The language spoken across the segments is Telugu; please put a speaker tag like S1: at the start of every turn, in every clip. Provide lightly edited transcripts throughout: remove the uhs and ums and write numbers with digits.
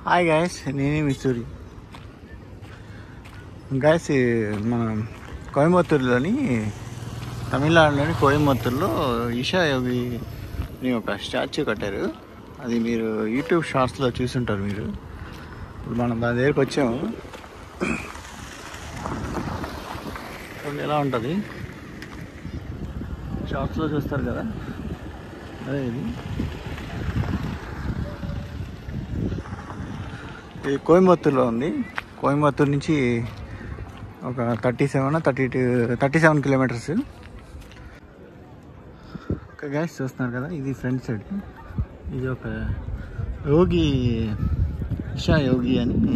S1: హాయ్ గాయస్, నేనే మిసూరి గాయస్. మన కోయంబత్తూరులోని, తమిళనాడులోని కోయంబత్తూరులో ఈషా యోగిని ఒక స్టాచ్యూ కట్టారు. అది మీరు యూట్యూబ్ షార్ట్స్లో చూసుంటారు. మీరు ఇప్పుడు మనం దాని దగ్గరికి వచ్చాము. ఎలా ఉంటుంది షార్ట్స్లో చూస్తారు కదా, అదే ఇది కోయంబత్తూరులో ఉంది. కోయంబత్తూరు నుంచి ఒక 37 కిలోమీటర్స్. ఒక గ్యాస్ చూస్తున్నారు కదా, ఇది ఫ్రంట్ సైడ్. ఇది ఒక యోగి, ఈషా యోగి అని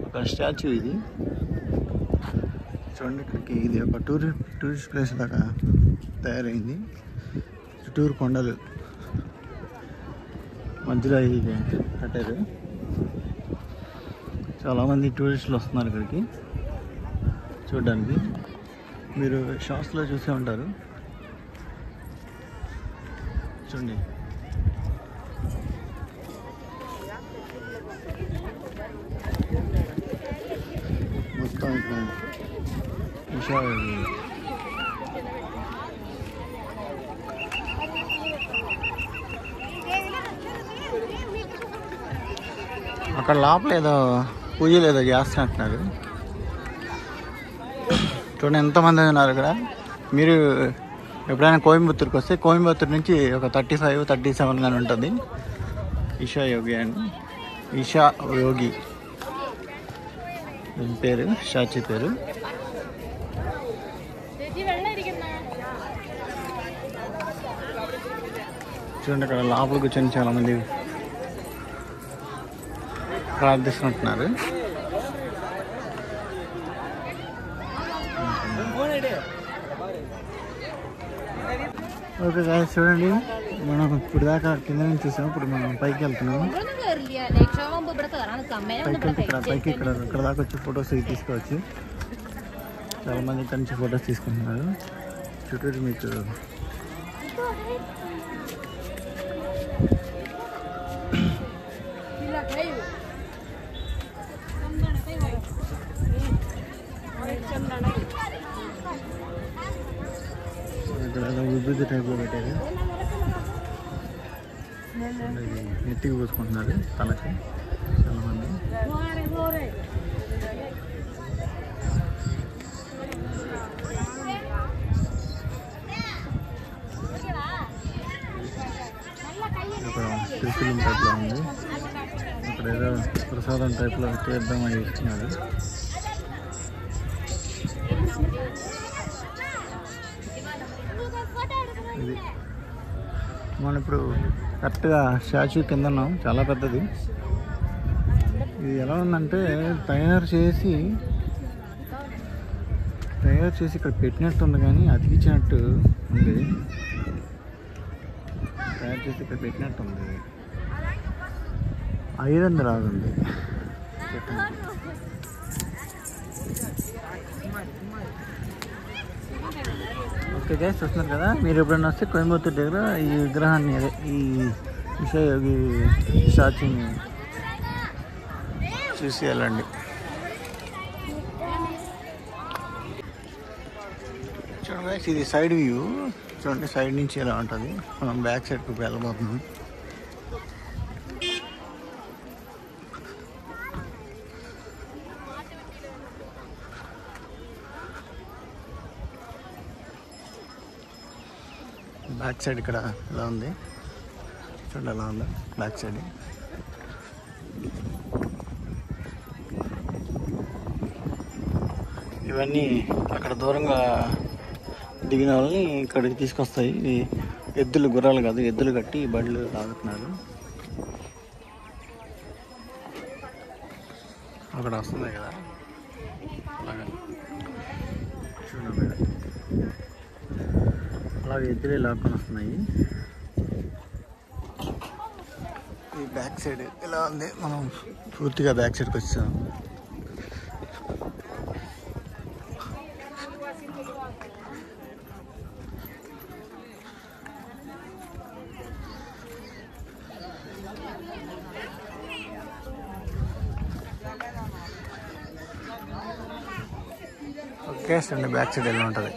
S1: ఒక స్టాచ్యూ. ఇది చూడండి, ఇక్కడికి ఇది ఒక టూరిస్ట్ ప్లేస్ లాగా తయారైంది. చుట్టూరు కొండలు మధ్యలో ఇది కట్టారు. చాలామంది టూరిస్టులు వస్తున్నారు ఇక్కడికి చూడడానికి. మీరు షార్ట్స్లో చూసే ఉంటారు. చూడండి, మొత్తం ఇక్కడ ఈషా అక్కడ లోపల ఏదో పూజలు ఏదో చేస్తున్నట్టున్నారు. చూడండి ఎంతమంది ఉన్నారు ఇక్కడ. మీరు ఎప్పుడైనా కోయంబత్తూరుకి వస్తే కోయంబత్తూరు నుంచి ఒక 35-37 కానీ ఉంటుంది ఈషా యోగి అని. ఈషా యోగి పేరు, స్టాచ్యూ పేరు. చూడండి, అక్కడ లోపల కూర్చొని చాలామంది ప్రార్థిస్తున్నట్టున్నారు. ఓకే గాయ్స్, చూడండి మనం ఇప్పుడు దాకా కింద నుంచి చూసాం. ఇప్పుడు మనం పైకి వెళ్తున్నాము. ఇక్కడ దాకా వచ్చి ఫొటోస్ తీసుకోవచ్చు. చాలామంది ఇక్కడ నుంచి ఫొటోస్ తీసుకుంటున్నారు. చుట్టూ మీకు విభూతి టైప్లో పెట్టారు. నెత్తికి పూసుకుంటున్నారు తలకి చాలామంది. ఇక్కడ త్రిశూలం టైప్లో ఉంది. ఇక్కడ ఏదో ప్రసాదం టైప్లో తీర్థమని ఇస్తున్నారు. ఇది మనం ఇప్పుడు కరెక్ట్గా స్టాచ్యూ కింద ఉన్నాం. చాలా పెద్దది. ఇది ఎలా ఉందంటే తయారు చేసి ఇక్కడ పెట్టినట్టు ఉంది, కానీ అతికించినట్టు ఉంది. తయారు చేసి ఇక్కడ పెట్టినట్టు ఉంది. ఐరన్ రాగుంది. ఓకే గైస్, చూస్తున్నారు కదా, మీరు ఎప్పుడైనా వస్తే కోయంబత్తూరు దగ్గర ఈ విగ్రహాన్ని, అదే ఈ ఈషా యోగి స్టాచ్యూని చూసి వెళ్ళండి. చూడండి గైస్, ఇది సైడ్ వ్యూ. చూడండి, సైడ్ నుంచి ఎలా ఉంటుంది. మనం బ్యాక్ సైడ్కి వెళ్ళబోతున్నాం. బ్యాక్ సైడ్ ఇక్కడ ఎలా ఉంది చూడండి, ఎలా ఉందో బ్యాక్ సైడ్. ఇవన్నీ అక్కడ దూరంగా దిగిన వాళ్ళని ఇక్కడికి తీసుకొస్తాయి. ఎద్దులు, గుర్రాలు కాదు, ఎద్దులు కట్టి బండ్లు లాగుతున్నారు. అక్కడ వస్తుంది కదా అలాగా. చూడండి, అలాగే ఎద్దులే లాక్కొని వస్తున్నాయి. ఈ బ్యాక్ సైడ్ ఎలా ఉంది. మనం పూర్తిగా బ్యాక్ సైడ్కి వచ్చాం. ఒకేసండి బ్యాక్ సైడ్ వెళ్ళి ఉంటుంది.